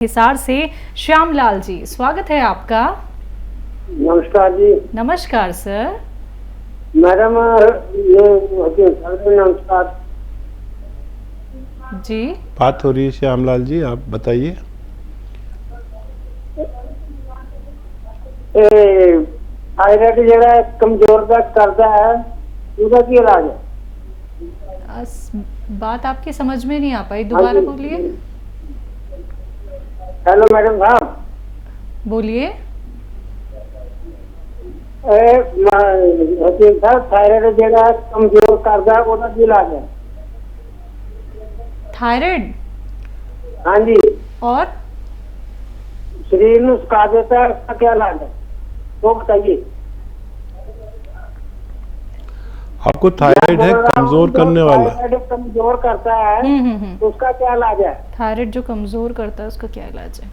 हिसार से श्यामलाल जी, स्वागत है आपका। नमस्कार जी। नमस्कार सर। मैडम नमस्कार जी, बात हो रही है श्यामलाल जी, आप बताइए। थायराइड जरा कमजोर करता है, उसका क्या इलाज है? बात आपकी समझ में नहीं आ पाई, दोबारा बोलिए। हेलो मैडम साहब, बोलिए। थायराइड जरा कमजोर करता है, उसका क्या इलाज है? थायराइड? हाँ जी। और शरीर में सुखा देता है, उसका क्या इलाज है वो बताइए। आपको थायराइड है कमजोर करने वाला? थायराइड कमजोर करता है तो उसका क्या इलाज है? थायराइड जो कमजोर करता है उसका क्या इलाज है?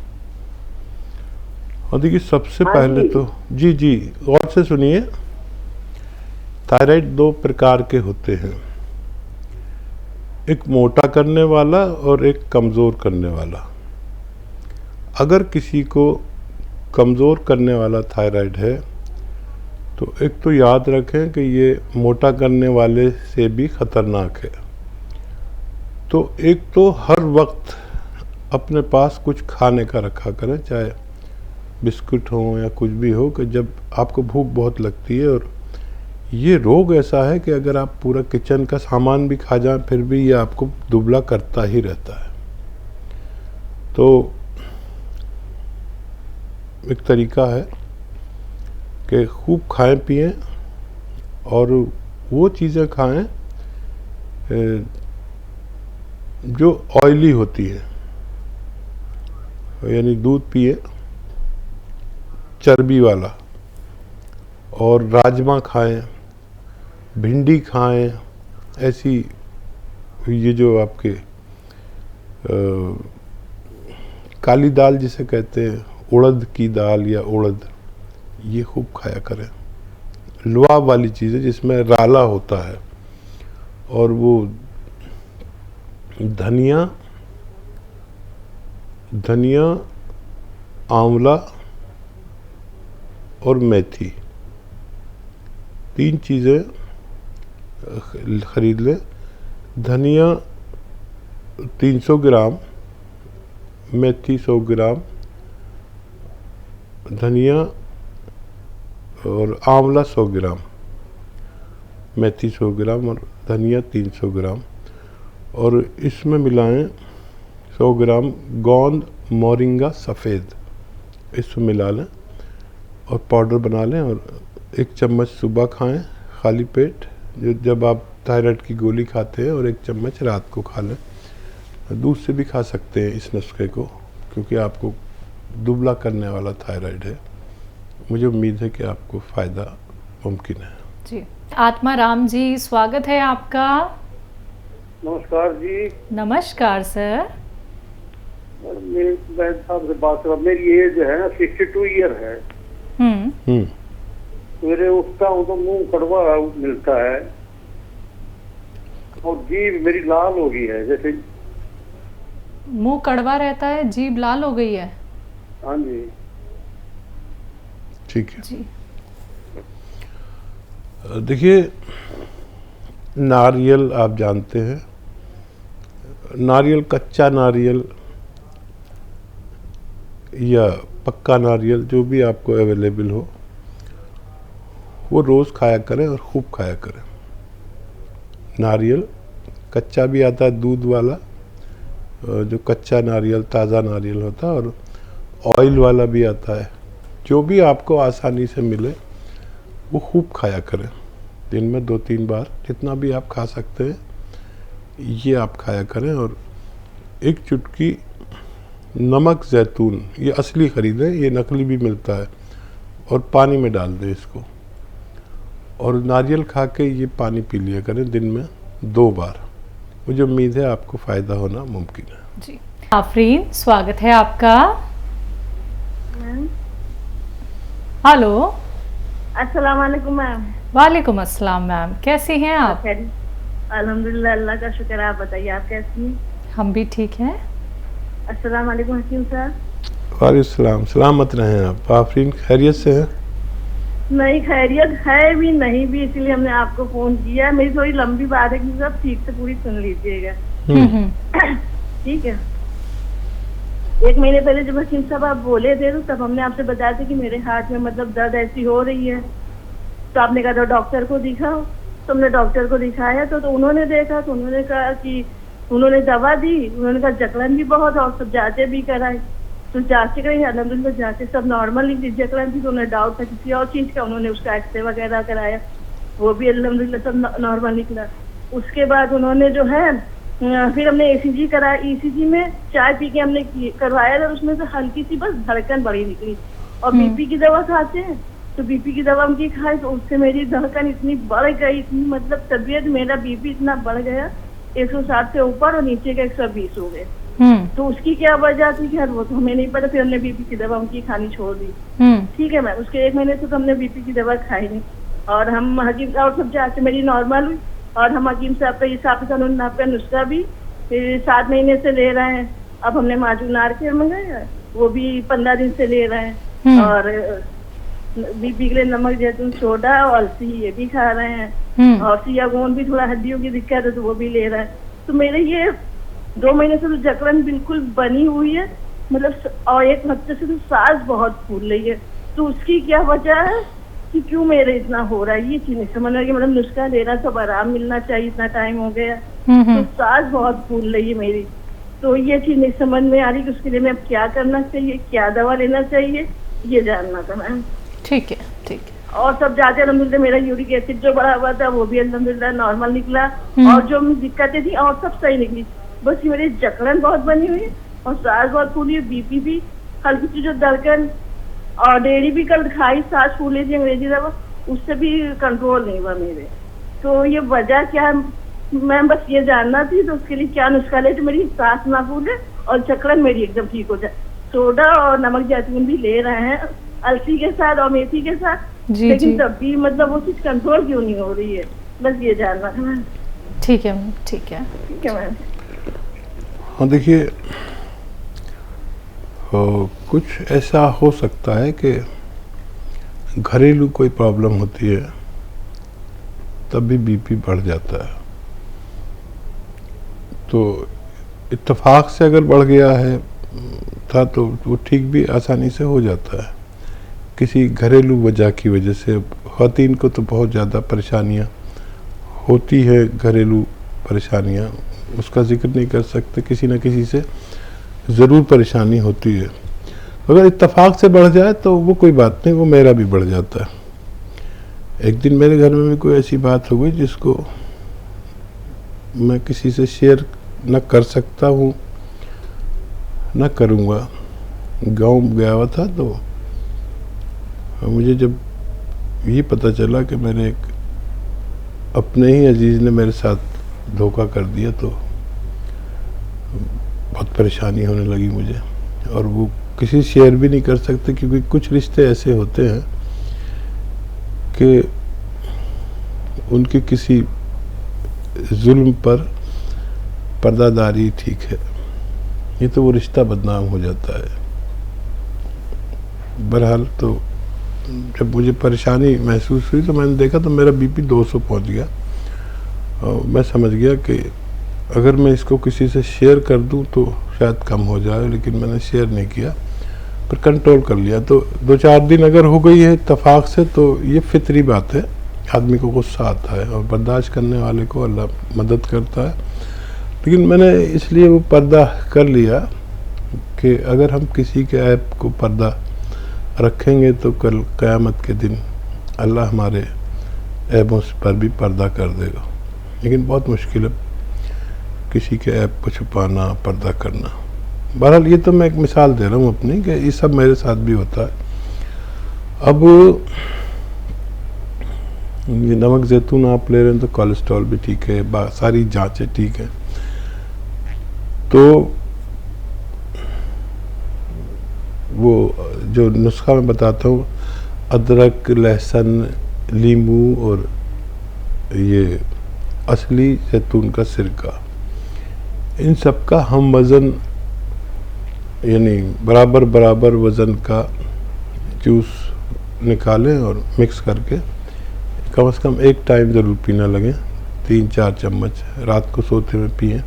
और देखिए, सबसे हाँ पहले जी। तो जी गौर से सुनिए। थायराइड दो प्रकार के होते हैं, एक मोटा करने वाला और एक कमजोर करने वाला। अगर किसी को कमजोर करने वाला थायराइड है तो एक तो याद रखें कि ये मोटा करने वाले से भी खतरनाक है। तो एक तो हर वक्त अपने पास कुछ खाने का रखा करें, चाहे बिस्कुट हो या कुछ भी हो, कि जब आपको भूख बहुत लगती है। और ये रोग ऐसा है कि अगर आप पूरा किचन का सामान भी खा जाएं फिर भी ये आपको दुबला करता ही रहता है। तो एक तरीका है कि खूब खाएं पिएं और वो चीज़ें खाएं जो ऑयली होती है, यानी दूध पिए चर्बी वाला, और राजमा खाएं, भिंडी खाएं, ऐसी ये जो आपके काली दाल जिसे कहते हैं, उड़द की दाल या उड़द, ये खूब खाया करें। लुआब वाली चीज़ें जिसमें राला होता है, और वो धनिया, आंवला और मेथी, तीन चीज़ें खरीद लें। धनिया 300 ग्राम, मेथी 100 ग्राम, धनिया और आंवला 100 ग्राम, मेथी 100 ग्राम और धनिया 300 ग्राम, और इसमें मिलाएं 100 ग्राम गोंद मोरिंगा सफ़ेद, इसमें मिला लें और पाउडर बना लें। और 1 चम्मच सुबह खाएं खाली पेट, जब आप थायराइड की गोली खाते हैं, और 1 चम्मच रात को खा लें। दूध से भी खा सकते हैं इस नुस्खे को, क्योंकि आपको दुबला करने वाला थायराइड है। मुझे उम्मीद है कि आपको फ़ायदा मुमकिन है जी। आत्मा राम जी, स्वागत है आपका। नमस्कार जी। नमस्कार सर। मेरे वैद्य साहब से बात कर, मेरी एज है ना 62 ईयर है। मेरे उठता हूँ तो मुंह कड़वा मिलता है और जीभ मेरी लाल हो गई है, जैसे मुंह कड़वा रहता है, जीभ लाल हो गई है। हाँ जी। ठीक है जी। देखिए, नारियल आप जानते हैं, नारियल, कच्चा नारियल या पक्का नारियल, जो भी आपको अवेलेबल हो, वो रोज़ खाया करें और खूब खाया करें। नारियल कच्चा भी आता है, दूध वाला, जो कच्चा नारियल, ताज़ा नारियल होता है, और ऑयल वाला भी आता है। जो भी आपको आसानी से मिले वो खूब खाया करें। दिन में 2-3 बार, जितना भी आप खा सकते हैं, ये आप खाया करें। और 1 चुटकी नमक जैतून, ये असली खरीदें, ये नकली भी मिलता है, और पानी में डाल दें इसको, और नारियल खा के ये पानी पी लिया करें दिन में 2 बार। मुझे उम्मीद है आपको फ़ायदा होना मुमकिन है जी। आफरीन, स्वागत है आपका। हेलो। अस्सलाम वालेकुम मैम। वालेकुम अस्सलाम मैम, कैसी हैं आप? अल्हम्दुलिल्लाह, अल्लाह का शुक्र है। आप बताइए, आप कैसी हैं? हम भी ठीक हैं। अस्सलाम वालेकुम हकीम साहब। वालेकुम सलामत रहें आप। आफरीन खैरियत से हैं? नहीं, खैरियत है भी नहीं भी, इसलिए हमने आपको फोन किया। मेरी थोड़ी लंबी बात है कि सब ठीक से पूरी सुन लीजिएगा। ठीक है। 1 महीने पहले जब हकीम साहब आप बोले थे तो तब हमने आपसे बताया था कि मेरे हाथ में मतलब दर्द ऐसी हो रही है, तो आपने कहा था डॉक्टर को दिखाओ। तो हमने डॉक्टर को दिखाया तो उन्होंने देखा तो उन्होंने कहा कि उन्होंने दवा दी। उन्होंने कहा जकड़न भी बहुत और सब जांचें भी कराई। तो जांचें कराई, अल्हम्दुलिल्लाह जांचें सब नॉर्मल निकली। जकड़न थी तो उन्हें डाउट था किसी और चीज का, उन्होंने उसका एक्सरे वगैरह कराया, वो भी अल्हम्दुलिल्लाह सब नॉर्मल निकला। उसके बाद उन्होंने जो है फिर हमने ECG कराया। ECG में चाय पी के हमने करवाया था, उसमें से हल्की सी बस धड़कन बड़ी निकली। और BP की दवा खाते हैं तो BP की दवा उनकी खाई तो उससे मेरी धड़कन इतनी बढ़ गई, इतनी मतलब तबीयत, मेरा BP इतना बढ़ गया 160 से ऊपर और नीचे का 120 हो गए। तो उसकी क्या वजह थी खैर वो तो हमें नहीं पता। फिर हमने BP की दवा उनकी खानी छोड़ दी। ठीक है मैम। उसके 1 महीने से तो हमने BP की दवा खाई नहीं। और हम हकीम और सब जांच मेरी नॉर्मल हुई और हम हकीम साहब का हिसाब से उन्होंने आपका नुस्खा भी 7 महीने से ले रहे हैं। अब हमने माजून आर मंगाया, वो भी 15 दिन से ले रहे हैं। और BP के लिए नमक जैतून सोडा और अलसी ये भी खा रहे हैं। और सियागोन भी थोड़ा हड्डियों की दिक्कत है तो वो भी ले रहे हैं। तो मेरे ये 2 महीने से तो जकड़न बिल्कुल बनी हुई है, मतलब और 1 हफ्ते से तो सांस बहुत फूल रही है। तो उसकी क्या वजह है कि क्यों मेरे इतना हो रहा है, ये चीज नहीं समझ में आ रही। मतलब नुस्खा लेना सब आराम मिलना चाहिए, इतना टाइम हो गया तो सांस बहुत फूल रही है मेरी। तो ये चीज नहीं समझ में आ रही कि उसके लिए मैं अब क्या करना चाहिए, क्या दवा लेना चाहिए, ये जानना था मैम। ठीक है, ठीक है। और सब जाते अल्हम्दुलिल्लाह मेरा यूरिक एसिड जो बढ़ा हुआ था वो भी अल्हम्दुलिल्लाह नॉर्मल निकला। और जो दिक्कतें थी और सब सही निकली। बस मेरी जकड़न बहुत बनी हुई है और सांस बहुत फूली है। BP भी हल्की सी जो धड़कन और डेयरी भी कल खाई, सांस फूली थी अंग्रेजी दवा, उससे भी कंट्रोल नहीं हुआ मेरे। तो ये वजह क्या है मैम, बस ये जानना थी। तो उसके लिए क्या नुस्खा ले जो मेरी सांस ना फूले और जकड़न मेरी एकदम ठीक हो जाए। सोडा और नमक जैतून भी ले रहे हैं अलसी के साथ और मेथी के साथ, लेकिन तब भी मतलब वो चीज कंट्रोल क्यों नहीं हो रही है, बस ये जानना था मैम। ठीक है मैम, ठीक है। ठीक है मैम। हाँ देखिए, कुछ ऐसा हो सकता है कि घरेलू कोई प्रॉब्लम होती है तब भी BP बढ़ जाता है। तो इत्तेफाक से अगर बढ़ गया है था तो वो ठीक भी आसानी से हो जाता है। किसी घरेलू वजह की वजह से ख़वातीन को तो बहुत ज़्यादा परेशानियाँ होती है, घरेलू परेशानियाँ, उसका जिक्र नहीं कर सकते, किसी न किसी से ज़रूर परेशानी होती है। अगर इत्तेफाक से बढ़ जाए तो वो कोई बात नहीं, वो मेरा भी बढ़ जाता है। एक दिन मेरे घर में भी कोई ऐसी बात हो गई जिसको मैं किसी से शेयर न कर सकता हूँ न करूँगा। गांव गया हुआ था तो मुझे जब ये पता चला कि मेरे एक अपने ही अजीज़ ने मेरे साथ धोखा कर दिया तो बहुत परेशानी होने लगी मुझे। और वो किसी शेयर भी नहीं कर सकते क्योंकि कुछ रिश्ते ऐसे होते हैं कि उनके किसी जुल्म पर पर्दादारी ठीक है, ये तो वो रिश्ता बदनाम हो जाता है। बहरहाल तो जब मुझे परेशानी महसूस हुई तो मैंने देखा तो मेरा BP 200 पहुंच गया। और मैं समझ गया कि अगर मैं इसको किसी से शेयर कर दूं तो शायद कम हो जाए, लेकिन मैंने शेयर नहीं किया, पर कंट्रोल कर लिया। तो 2-4 दिन अगर हो गई है इत्तेफाक से तो ये फितरी बात है, आदमी को गुस्सा आता है और बर्दाश्त करने वाले को अल्लाह मदद करता है। लेकिन मैंने इसलिए वो पर्दा कर लिया कि अगर हम किसी के ऐप को पर्दा रखेंगे तो कल क़यामत के दिन अल्लाह हमारे ऐबों पर भी पर्दा कर देगा। लेकिन बहुत मुश्किल है किसी के ऐप को छुपाना, पर्दा करना। बहरहाल ये तो मैं एक मिसाल दे रहा हूँ अपनी कि ये सब मेरे साथ भी होता है। अब ये नमक जैतून आप ले रहे हैं तो कोलेस्ट्रॉल भी ठीक है, सारी जांचें ठीक है। तो वो जो नुस्खा मैं बताता हूँ, अदरक, लहसुन, नींबू और ये असली जैतून का सिरका, इन सब का हम वज़न यानी बराबर बराबर वज़न का जूस निकालें और मिक्स करके कम से कम एक टाइम ज़रूर पीना लगे, 3-4 चम्मच रात को सोते में पिएं,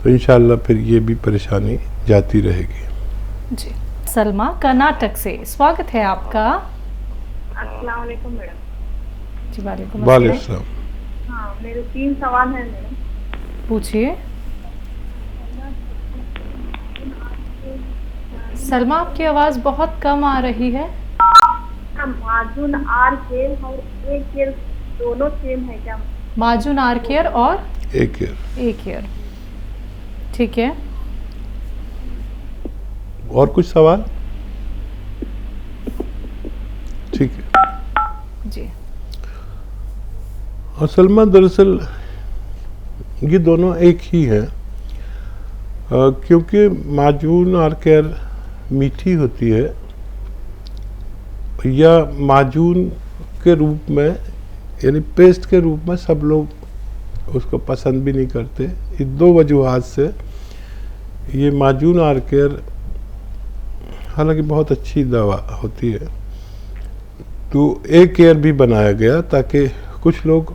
तो इंशाल्लाह फिर ये भी परेशानी जाती रहेगी। जी। सलमा कर्नाटक से, स्वागत है आपका। अस्सलाम वालेकुम मैडम। जी वालेकुम वालेकुम अस्सलाम। अस्सलाम। हाँ, मेरे 3 सवाल हैं मैडम। पूछिए। सलमा आपकी आवाज़ बहुत कम आ रही है। माजून आर केयर और ए केयर दोनों सेम है क्या? माजून आर केयर और एक ईयर। ए केयर, ठीक है। और कुछ सवाल? ठीक है जी। और सलमा दरअसल ये दोनों एक ही हैं, क्योंकि माजून आर केयर मीठी होती है या माजून के रूप में यानी पेस्ट के रूप में सब लोग उसको पसंद भी नहीं करते। ये 2 वजूहात से ये माजून आर केयर हालांकि बहुत अच्छी दवा होती है, तो ए केयर भी बनाया गया ताकि कुछ लोग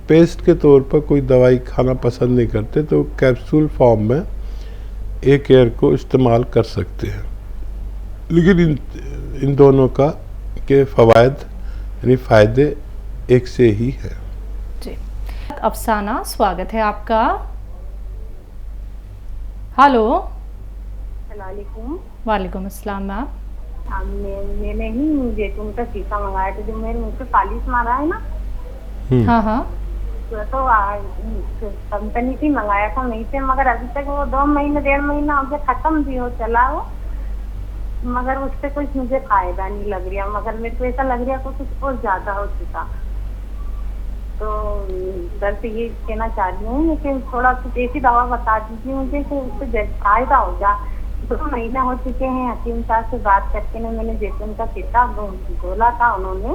पेस्ट के तौर पर कोई दवाई खाना पसंद नहीं करते, तो कैप्सूल फॉर्म में ए केयर को इस्तेमाल कर सकते हैं। लेकिन इन दोनों के फ़वायद यानी फ़ायदे एक से ही है। जी। अफसाना, स्वागत है आपका। हेलो। अस्सलामुअलैकुम। वालेकुम अस्सलाम मैम। मैंने ही जैतून का शीशा मंगाया था, जो मेरे मुँह पे पालिश मारा है ना, हाँ हाँ। तो कंपनी से मंगाया था नहीं से, मगर अभी तक वो 2 महीने 1.5 महीना हो गया, खत्म भी हो चला वो, मगर उससे कुछ मुझे फायदा नहीं लग रहा, मगर मेरे को ऐसा लग रहा है कुछ और ज्यादा हो चुका। तो दर से ये कहना चाह रही हूँ कि थोड़ा कुछ ऐसी दवा बता दीजिए मुझे कि उससे फायदा हो जाए। 2 महीना हो चुके हैं, हकीम साहब से बात करके ना मैंने जैतून का सीता बोला था उन्होंने,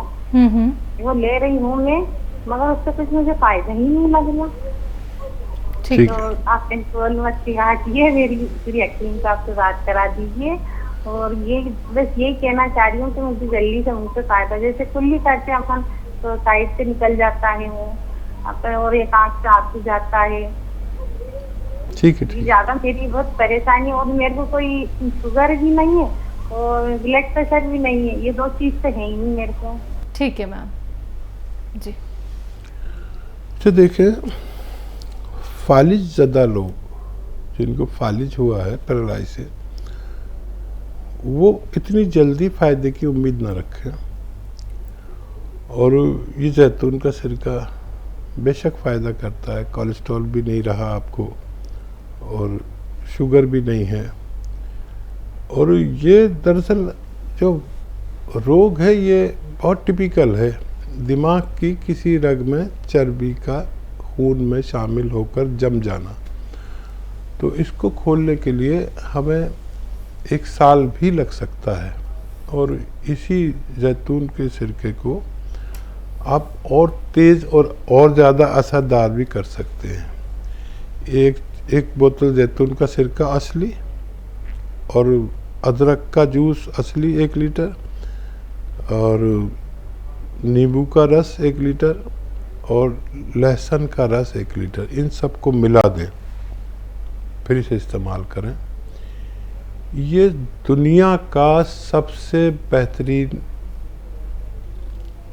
वो ले रही हूँ मैं, मगर उससे कुछ मुझे फायदा ही नहीं लग रहा। ठीक। तो आप कंट्रोल मत हटिए, मेरी हकीम साहब से बात करा दीजिए। और ये बस यही कहना चाह रही हूँ कि मुझे जल्दी से मुझसे फायदा, जैसे कुल्ली करते अपन तो साइड से निकल जाता है वो अपन, और एक आँख से आंसू जाता है। ठीक है, ठीक। ज्यादा मेरी बहुत परेशानी, और मेरे को कोई शुगर भी नहीं है और ब्लड प्रेशर भी नहीं है, ये 2 चीज तो है ही नहीं मेरे को। ठीक है मैम जी। तो देखिए, फालिज ज़दा लोग जिनको फालिज हुआ है पैरालाइसिस, वो इतनी जल्दी फ़ायदे की उम्मीद ना रखें। और ये जैतून का सिरका बेशक फ़ायदा करता है, कोलेस्ट्रॉल भी नहीं रहा आपको और शुगर भी नहीं है। और ये दरअसल जो रोग है ये बहुत टिपिकल है, दिमाग की किसी रग में चर्बी का खून में शामिल होकर जम जाना। तो इसको खोलने के लिए हमें 1 साल भी लग सकता है, और इसी जैतून के सिरके को आप और तेज़ और ज़्यादा असरदार भी कर सकते हैं। एक बोतल जैतून का सिरका असली और अदरक का जूस असली 1 लीटर और नींबू का रस 1 लीटर और लहसुन का रस 1 लीटर, इन सबको मिला दें, फिर इसे इस्तेमाल करें। ये दुनिया का सबसे बेहतरीन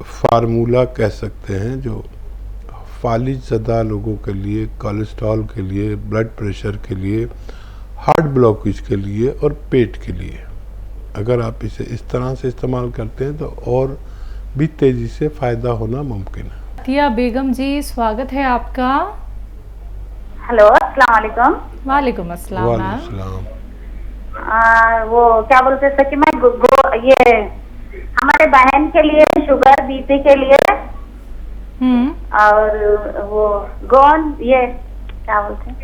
फार्मूला कह सकते हैं जो फालिज ज़दा लोगों के लिए, कोलेस्ट्रॉल के लिए, ब्लड प्रेशर के लिए, हार्ट ब्लॉकेज के लिए और पेट के लिए। अगर आप इसे इस तरह से इस्तेमाल करते हैं तो और भी तेज़ी से फ़ायदा होना मुमकिन है। अतिया बेगम जी, स्वागत है आपका। हेलो, अस्सलाम वालेकुम। वालेकुम अस्सलाम वालेकुम मैम। सलाम। वो क्या बोलते थे कि मैं ये हमारे बहन के लिए शुगर बीपी के लिए और वो गोंद ये क्या बोलते हैं।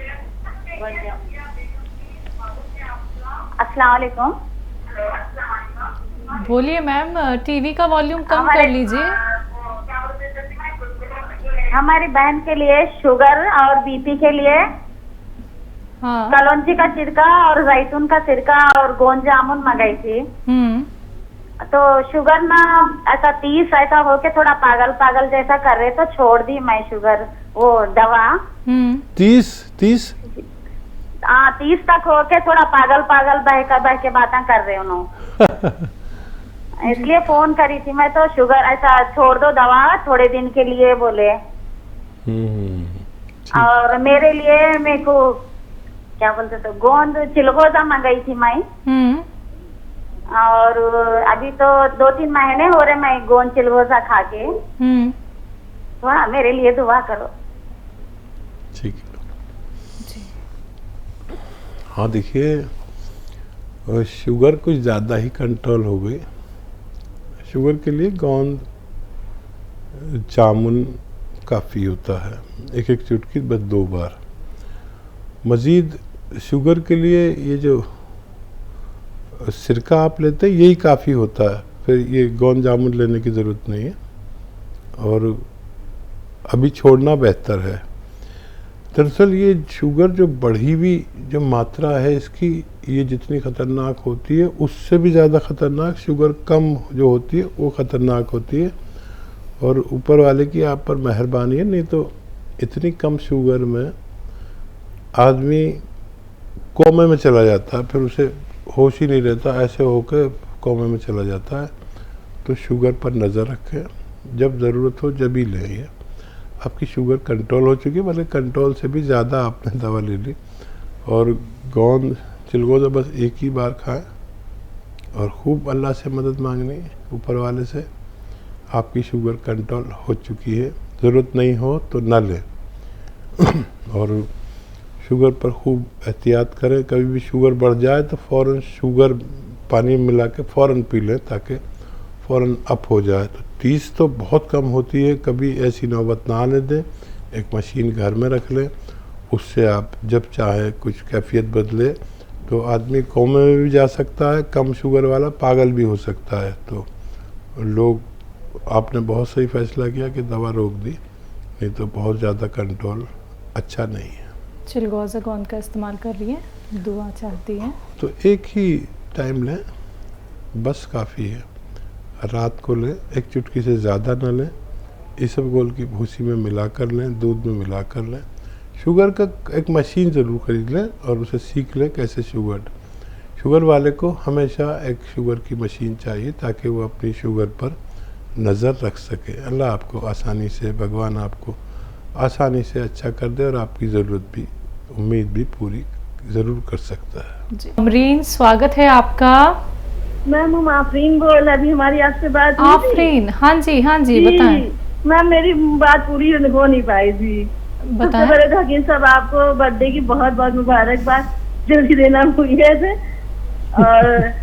अस्सलाम वालेकुम। बोलिए मैम, टीवी का वॉल्यूम कम कर लीजिए। हमारी बहन के लिए शुगर और बीपी के लिए हाँ। कलौंजी का सिरका और जैतून का सिरका और गोंद जामुन मंगाई थी। तो शुगर ना ऐसा 30 ऐसा होके थोड़ा पागल पागल जैसा कर रहे, तो छोड़ दी मैं शुगर वो दवा। 30 हाँ 30 तक होके थोड़ा पागल पागल बह के बातें कर रहे उन्होंने। इसलिए फोन करी थी मैं, तो शुगर ऐसा छोड़ दो दवा थोड़े दिन के लिए बोले। और मेरे लिए मेरे को क्या बोलते थे गोंद चिलगोजा मंगाई थी मैं। और अभी तो 2-3 महीने हो रहे मैं गोंद चिलगोजा खा के। तो हाँ मेरे लिए दुआ करो। ठीक है। हाँ देखिए शुगर कुछ ज़्यादा ही कंट्रोल हो गई। शुगर के लिए गोंद जामुन काफ़ी होता है, एक चुटकी बस 2 बार। मज़ीद शुगर के लिए ये जो सिरका आप लेते हैं यही काफ़ी होता है, फिर ये गोंद जामुन लेने की ज़रूरत नहीं है। और अभी छोड़ना बेहतर है। दरअसल ये शुगर जो बढ़ी हुई जो मात्रा है इसकी, ये जितनी ख़तरनाक होती है उससे भी ज़्यादा ख़तरनाक शुगर कम जो होती है वो ख़तरनाक होती है। और ऊपर वाले की आप पर मेहरबानी है, नहीं तो इतनी कम शुगर में आदमी कोमे में चला जाता है, फिर उसे होश ही नहीं रहता, ऐसे होकर कोमे में चला जाता है। तो शुगर पर नज़र रखें, जब ज़रूरत हो जब ही लें। ये आपकी शुगर कंट्रोल हो चुकी है, मतलब कंट्रोल से भी ज़्यादा आपने दवा ले ली। और गोंद चिलगोजा बस एक ही बार खाएं और खूब अल्लाह से मदद मांगनी ऊपर वाले से। आपकी शुगर कंट्रोल हो चुकी है, ज़रूरत नहीं हो तो ना लें। और शुगर पर खूब एहतियात करें। कभी भी शुगर बढ़ जाए तो फ़ौरन शुगर पानी में मिला के फ़ौरन पी लें ताकि फ़ौरन अप हो जाए। तो 30 तो बहुत कम होती है, कभी ऐसी नौबत ना आने दें। एक मशीन घर में रख लें, उससे आप जब चाहे कुछ कैफियत बदले। तो आदमी कोमे में भी जा सकता है, कम शुगर वाला पागल भी हो सकता है। तो लोग आपने बहुत सही फैसला किया कि दवा रोक दी, नहीं तो बहुत ज़्यादा कंट्रोल अच्छा नहीं है। चिलगोजा गोंद का इस्तेमाल कर रही है, दुआ चाहती हैं तो एक ही टाइम लें, बस काफ़ी है। रात को लें, एक चुटकी से ज़्यादा ना लें। इसबगोल की भूसी में मिला कर लें, दूध में मिला कर लें। शुगर का एक मशीन ज़रूर खरीद लें और उसे सीख लें कैसे शुगर वाले को हमेशा एक शुगर की मशीन चाहिए ताकि वो अपनी शुगर पर नज़र रख सके। अल्लाह आपको आसानी से, भगवान आपको आसानी से अच्छा कर दे और आपकी ज़रूरत भी, उम्मीद भी पूरी ज़रूर कर सकता है। जी अमरीन, स्वागत है आपका। मैम हम आफरीन बोल, अभी हमारी आपसे बात हुई थी। आफरीन, हाँ जी बताएं। मैम मेरी बात पूरी हो नहीं पाई थी। बताएं। बड़े हकीम साहब आपको बर्थडे की बहुत बहुत मुबारकबाद, जल्दी देना भूल गए थे। और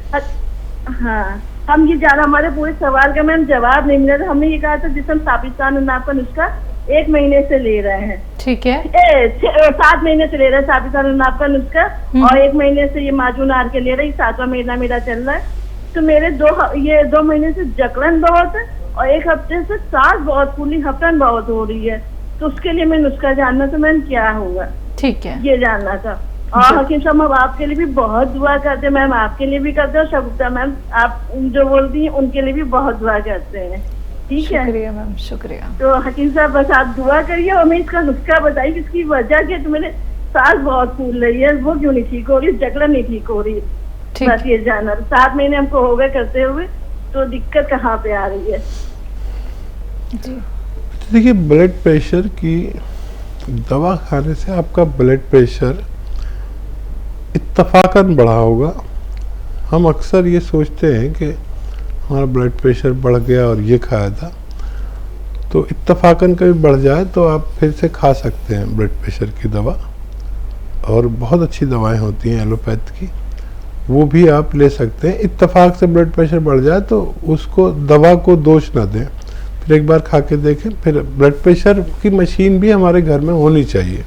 हाँ हम ये ज्यादा हमारे पूरे सवाल का मैम जवाब नहीं मिला था। हमने ये कहा था जिस हम साबिस्तान आपका नुस्खा 1 महीने से ले रहे हैं, ठीक है। 7 महीने से ले रहे हैं साबिस्तान आपका नुस्खा, और 1 महीने से ये माजून आर के ले रहे हैं। 7वां महीना मेरा चल रहा है। तो मेरे 2 महीने से जकड़न बहुत है और 1 हफ्ते से सांस बहुत फूली, हफ्तन बहुत हो रही है। तो उसके लिए मैं नुस्खा जानना था मैम, क्या होगा? ठीक है, ये जानना था। और हकीम साहब हम आपके लिए भी बहुत दुआ करते हैं मैम, आपके लिए भी करते हैं। और शगुफ्ता मैम आप जो बोलती हैं उनके लिए भी बहुत दुआ करते हैं। ठीक है, शुक्रिया मैम, शुक्रिया। तो हकीम साहब बस आप दुआ करिए और मैं इसका नुस्खा बताइए इसकी वजह क्या। तो मेरे सांस बहुत फूल रही है, वो क्यों नहीं ठीक हो रही, जकड़न नहीं ठीक हो रही। बस ये जानना। 7 महीने हमको हो गए करते हुए, तो दिक्कत कहाँ पे आ रही है? जी देखिए ब्लड प्रेशर की दवा खाने से आपका ब्लड प्रेशर इत्तफाकन बढ़ा होगा। हम अक्सर ये सोचते हैं कि हमारा ब्लड प्रेशर बढ़ गया और ये खाया था, तो इत्तफाकन कभी बढ़ जाए तो आप फिर से खा सकते हैं ब्लड प्रेशर की दवा। और बहुत अच्छी दवाएं होती हैं एलोपैथ की, वो भी आप ले सकते हैं। इत्तफाक से ब्लड प्रेशर बढ़ जाए तो उसको, दवा को दोष ना दें, फिर एक बार खा के देखें। फिर ब्लड प्रेशर की मशीन भी हमारे घर में होनी चाहिए,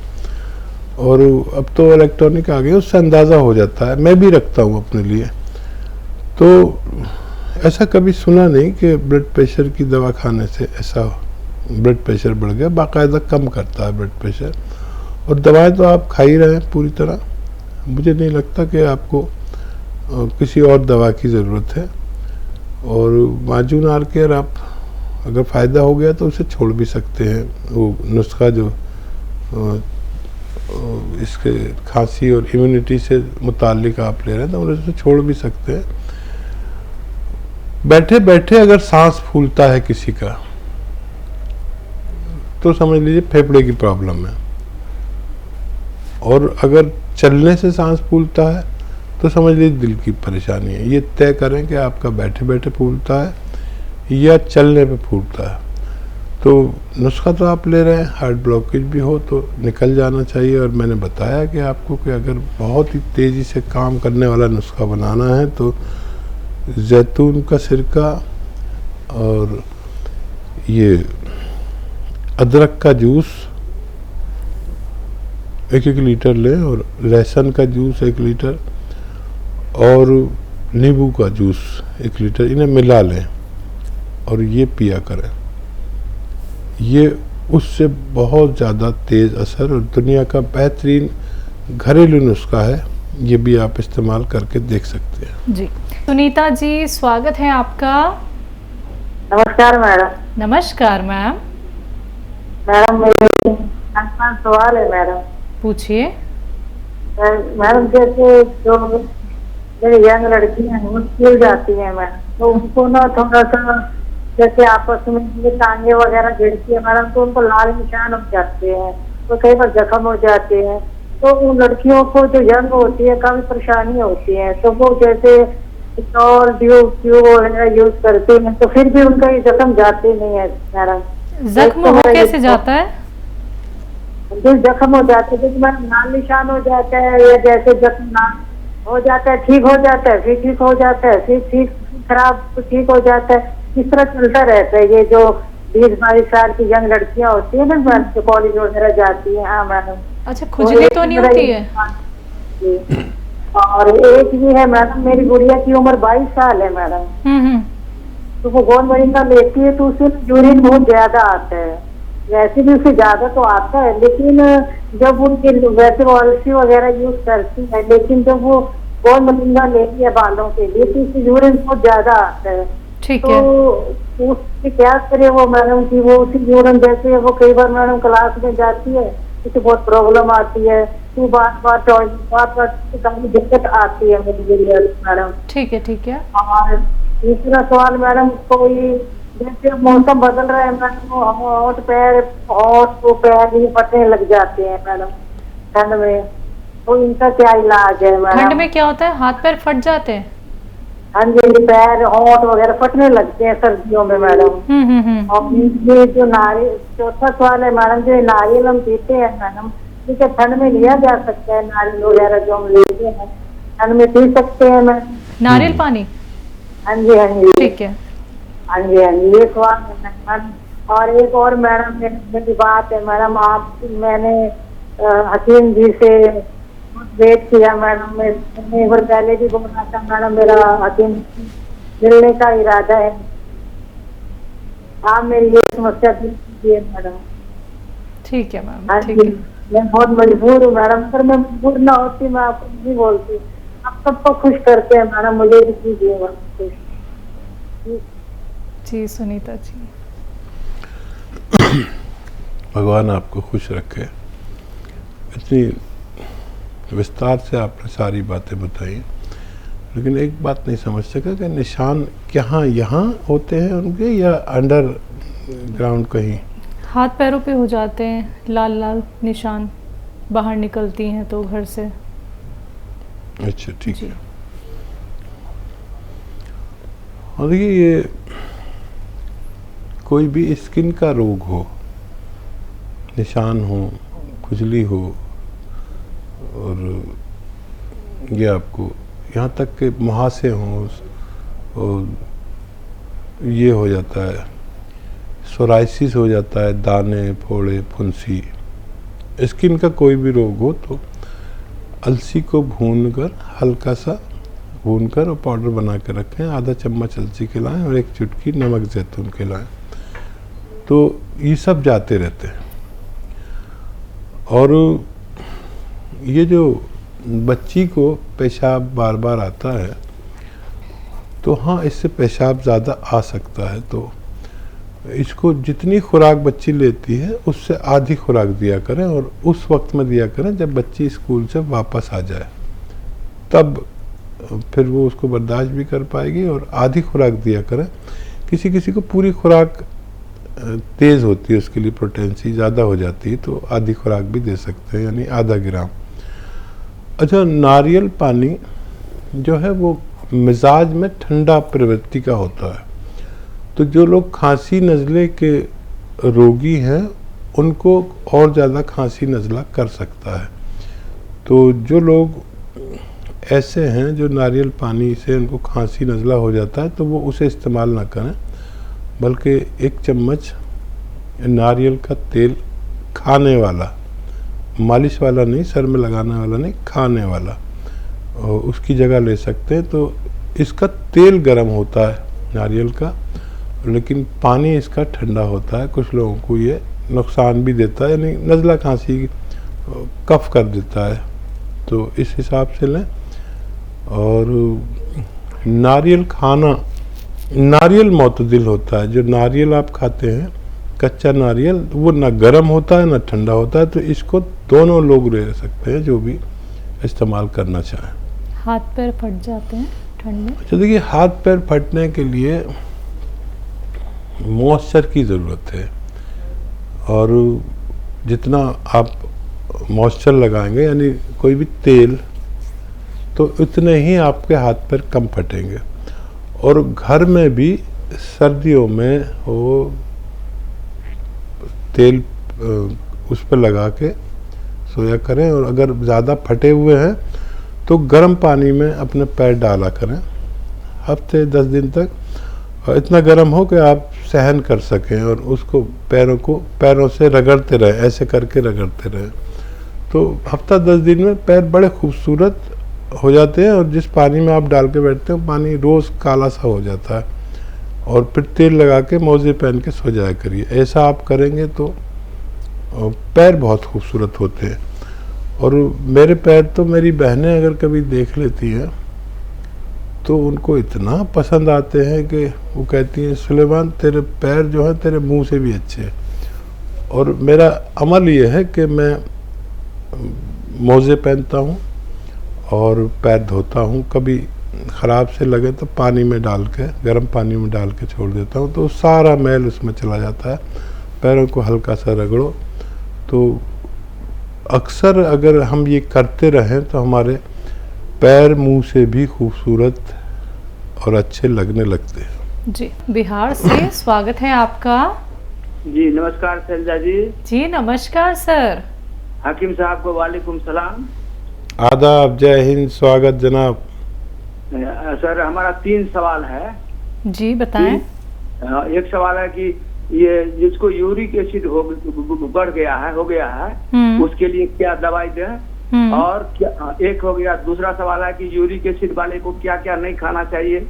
और अब तो इलेक्ट्रॉनिक आ गई, उससे अंदाज़ा हो जाता है। मैं भी रखता हूँ अपने लिए। तो ऐसा कभी सुना नहीं कि ब्लड प्रेशर की दवा खाने से ऐसा ब्लड प्रेशर बढ़ गया। बाकायदा कम करता है ब्लड प्रेशर। और दवाएं तो आप खा ही रहे हैं पूरी तरह, मुझे नहीं लगता कि आपको किसी और दवा की ज़रूरत है। और माजून आर केयर आप अगर फ़ायदा हो गया तो उसे छोड़ भी सकते हैं। वो नुस्खा जो इसके खांसी और इम्यूनिटी से मुताल्लिक आप ले रहे हैं तो उसे छोड़ भी सकते हैं। बैठे बैठे अगर सांस फूलता है किसी का तो समझ लीजिए फेफड़े की प्रॉब्लम है, और अगर चलने से सांस फूलता है तो समझ लीजिए दिल की परेशानी है। ये तय करें कि आपका बैठे बैठे फूलता है या चलने पे फूलता है। तो नुस्खा तो आप ले रहे हैं, हार्ट ब्लॉकेज भी हो तो निकल जाना चाहिए। और मैंने बताया कि आपको कि अगर बहुत ही तेज़ी से काम करने वाला नुस्खा बनाना है तो जैतून का सिरका और ये अदरक का जूस 1-1 लीटर लें, और लहसुन का जूस 1 लीटर और नींबू का जूस 1 लीटर, इन्हें मिला लें और ये पिया करें। ये उससे बहुत ज़्यादा तेज़ असर और दुनिया का बेहतरीन घरेलू नुस्खा है। ये भी आप इस्तेमाल करके देख सकते हैं। जी सुनीता जी, स्वागत है आपका। नमस्कार मैडम। नमस्कार मैम। मैडम मेरे 5 सवाल है मैडम। पूछिए। मैडम जैसे जो मेरी यंग लड़की है वो स्कूल जाती है मैडम, तो उनको ना थोड़ा सा जैसे आपस में ये टांगे वगैरह गिरती है मैडम, तो उनको लाल निशान हो जाते हैं, तो कई बार जख्म हो जाते हैं। तो उन लड़कियों को जो यंग होती है काफी परेशानी होती है, तो वो जैसे ट्यूब वगैरह यूज करते हैं तो फिर भी उनका ये जख्म जाते नहीं है मैडम। जख्म हो कैसे जाता है? जो जख्म हो जाते हैं मैडम, लाल निशान हो जाता है, या जैसे जख्म हो जाता है, ठीक हो जाता है, फिर ठीक हो जाता है, फिर ठीक खराब ठीक हो जाता है, इस तरह चलता रहता है। ये जो 20-22 साल की यंग लड़कियां होती है ना मैडम, जो कॉलेज वगैरह जाती है। हाँ मैडम। अच्छा, खुजली तो नहीं होती है? और एक भी है मैडम, मेरी गुड़िया की उम्र 22 साल है मैडम, तो वो गोंद मरीना लेती है तो उसे यूरिन बहुत ज्यादा आता है। वैसे भी उसे ज्यादा तो आता है, लेकिन जब उनके वैसे वो अलसी वगैरह यूज करती है, लेकिन जब वो गोंद मरीना लेती है बालों के लिए तो उसे यूरिन बहुत ज्यादा आता है। ठीक है। तो उससे क्या करे वो मैडम की, वो उसी यूरिन जैसे वो कई बार मैडम क्लास में जाती है उसे बहुत प्रॉब्लम आती है, तो बार काफी दिक्कत आती है मेरी मैडम। ठीक है, ठीक है। और दूसरा सवाल मैडम, कोई जैसे मौसम बदल रहा है मैडम, होंठ पैर भी फटने लग जाते हैं मैडम ठंड में, तो इनका क्या इलाज है मैडम? ठंड में क्या होता है? हाथ पैर फट जाते हैं? हाँ जी, पैर होंठ वगैरह फटने लगते हैं सर्दियों में मैडम। और ये जो नारियल, चौथा सवाल है मैडम, जो नारियल हम पीते हैं मैडम, ठीक है, ठंड में लिया जा सकता है? नारियल वगैरह जो हम लेते हैं ठंड में पी सकते हैं मैडम? नारियल पानी? हाँ जी, हाँ जी। ठीक है। हाँ जी, हाँ जी, ये सवाल है मैडम। और एक और मैडम मेरी बात है मैडम, मैंने हकीम जी से वेट किया मैडम, मैंने एक बार पहले भी बोला था मैडम, मेरा हकीम मिलने का इरादा है, आप मेरी ये समस्या दूर कीजिए मैडम। ठीक है मैम। हाँ ठीक जी, है। मैं बहुत मजबूर हूँ मैडम, पर मैं मजबूर ना होती मैं आपको नहीं बोलती। आप सबको खुश करते हैं मैडम, मुझे भी कीजिएगा खुश। जी सुनीता जी, भगवान आपको खुश रखे। इतनी विस्तार से आपने सारी बातें बताई, लेकिन एक बात नहीं समझ सका कि निशान कहाँ यहाँ होते हैं उनके, या अंडर ग्राउंड कहीं? हाथ पैरों पे हो जाते हैं लाल लाल निशान, बाहर निकलती हैं तो घर से। अच्छा, ठीक है। और ये कोई भी स्किन का रोग हो, निशान हो, खुजली हो, और ये आपको यहाँ तक के मुहासे हों, और ये हो जाता है, सोराइसिस हो जाता है, दाने फोड़े फुंसी, स्किन का कोई भी रोग हो तो अलसी को भूनकर, हल्का सा भूनकर और पाउडर बना के रखें, आधा चम्मच अलसी खिलाएं और 1 चुटकी नमक जैतून खिलाएं, तो ये सब जाते रहते हैं। और ये जो बच्ची को पेशाब बार बार आता है तो हाँ, इससे पेशाब ज़्यादा आ सकता है। तो इसको जितनी खुराक बच्ची लेती है उससे आधी खुराक दिया करें, और उस वक्त में दिया करें जब बच्ची स्कूल से वापस आ जाए, तब फिर वो उसको बर्दाश्त भी कर पाएगी। और आधी खुराक दिया करें। किसी किसी को पूरी खुराक तेज़ होती है, उसके लिए पोटेंसी ज़्यादा हो जाती है, तो आधी खुराक भी दे सकते हैं, यानी आधा ग्राम। अच्छा, नारियल पानी जो है वो मिजाज में ठंडा प्रवृत्ति का होता है। तो जो लोग खांसी नज़ले के रोगी हैं उनको और ज़्यादा खांसी नज़ला कर सकता है। तो जो लोग ऐसे हैं जो नारियल पानी से उनको खांसी नज़ला हो जाता है तो वो उसे इस्तेमाल ना करें, बल्कि 1 चम्मच नारियल का तेल, खाने वाला, मालिश वाला नहीं, सर में लगाने वाला नहीं, खाने वाला, और उसकी जगह ले सकते हैं। तो इसका तेल गर्म होता है नारियल का, लेकिन पानी इसका ठंडा होता है। कुछ लोगों को ये नुकसान भी देता है, यानी नज़ला खांसी कफ कर देता है। तो इस हिसाब से लें। और नारियल खाना, नारियल मोतदिल होता है। जो नारियल आप खाते हैं कच्चा नारियल, वो ना गर्म होता है ना ठंडा होता है। तो इसको दोनों लोग ले सकते हैं जो भी इस्तेमाल करना चाहें। हाथ पैर फट जाते हैं ठंड में? अच्छा, देखिए, हाथ पैर फटने के लिए मॉइस्चर की ज़रूरत है, और जितना आप मॉइस्चर लगाएंगे, यानी कोई भी तेल, तो उतने ही आपके हाथ पैर कम फटेंगे। और घर में भी सर्दियों में वो तेल उस पर लगा के सोया करें। और अगर ज़्यादा फटे हुए हैं तो गर्म पानी में अपने पैर डाला करें हफ्ते 10 दिन तक, और इतना गर्म हो कि आप सहन कर सकें, और उसको पैरों से रगड़ते रहें, ऐसे करके रगड़ते रहें। तो हफ्ता 10 दिन में पैर बड़े खूबसूरत हो जाते हैं। और जिस पानी में आप डाल के बैठते हैं पानी रोज़ काला सा हो जाता है। और फिर तेल लगा के मोजे पहन के सो जाया करिए। ऐसा आप करेंगे तो पैर बहुत खूबसूरत होते हैं। और मेरे पैर तो मेरी बहनें अगर कभी देख लेती हैं तो उनको इतना पसंद आते हैं कि वो कहती हैं, सुलेमान तेरे पैर जो हैं तेरे मुंह से भी अच्छे हैं। और मेरा अमल ये है कि मैं मोजे पहनता हूँ और पैर धोता हूँ। कभी ख़राब से लगे तो पानी में डाल के, गर्म पानी में डाल के छोड़ देता हूँ, तो सारा मैल उसमें चला जाता है। पैरों को हल्का सा रगड़ो। तो अक्सर अगर हम ये करते रहें तो हमारे पैर मुंह से भी खूबसूरत और अच्छे लगने लगते हैं। जी, बिहार से स्वागत है आपका। जी नमस्कार शैलजा जी। जी नमस्कार सर। हकीम साहब को वालेकुम सलाम। आदाब, जय हिंद, स्वागत जनाब। सर हमारा 3 सवाल है। जी बताएं। एक सवाल है कि ये जिसको यूरिक एसिड बढ़ गया है, हो गया है, उसके लिए क्या दवाई दें? और क्या, एक हो गया। दूसरा सवाल है कि यूरिक एसिड वाले को क्या क्या नहीं खाना चाहिए?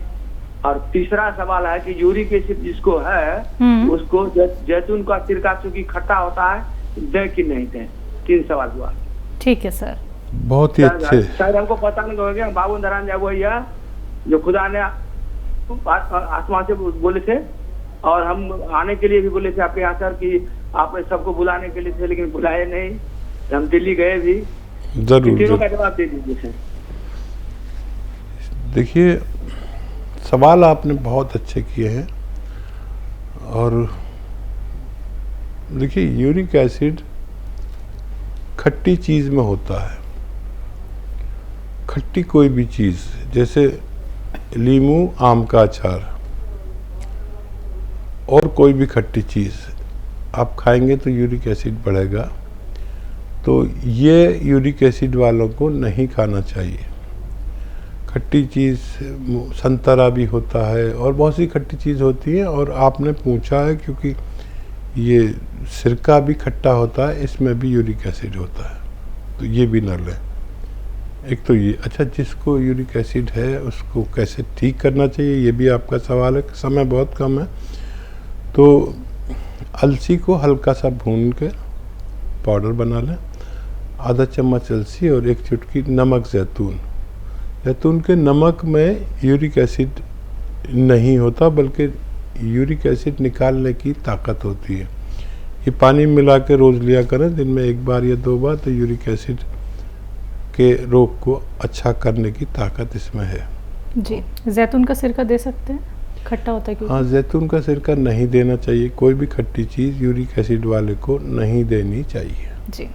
और तीसरा सवाल है कि यूरिक एसिड जिसको है उसको जैतून का सिरका चूंकि खट्टा होता है, दें कि नहीं दें? 3 सवाल हुआ। ठीक है सर, बहुत ही अच्छे। शायद हमको पता नहीं हो गया। बाबू नारायण जब वही है जो खुदा ने आसमान से बोले थे, और हम आने के लिए भी बोले थे आपके यहाँ सर कि आप सबको बुलाने के लिए थे, लेकिन बुलाए नहीं। हम दिल्ली गए भी। जरूर, तीनों का जवाब दे दीजिए सर। देखिए, सवाल आपने बहुत अच्छे किए हैं। और देखिए, यूरिक एसिड खट्टी चीज़ में होता है। खट्टी कोई भी चीज़, जैसे लीमू, आम का अचार, और कोई भी खट्टी चीज़ आप खाएंगे तो यूरिक एसिड बढ़ेगा। तो ये यूरिक एसिड वालों को नहीं खाना चाहिए। खट्टी चीज़, संतरा भी होता है और बहुत सी खट्टी चीज़ होती है। और आपने पूछा है क्योंकि ये सिरका भी खट्टा होता है, इसमें भी यूरिक एसिड होता है, तो ये भी न लें। एक तो ये। अच्छा, जिसको यूरिक एसिड है उसको कैसे ठीक करना चाहिए, ये भी आपका सवाल है। समय बहुत कम है, तो अलसी को हल्का सा भून के पाउडर बना लें, आधा चम्मच अलसी और 1 चुटकी नमक जैतून। जैतून के नमक में यूरिक एसिड नहीं होता, बल्कि यूरिक एसिड निकालने की ताकत होती है। ये पानी मिला के रोज़ लिया करें, दिन में 1 बार या 2 बार, तो यूरिक एसिड के रोग को अच्छा करने की ताकत इसमें है। जी, जैतून का सिरका दे सकते हैं? खट्टा होता है क्योंकि? हाँ, जैतून का सिरका नहीं देना चाहिए। कोई भी खट्टी चीज़ यूरिक एसिड वाले को नहीं देनी चाहिए। जी।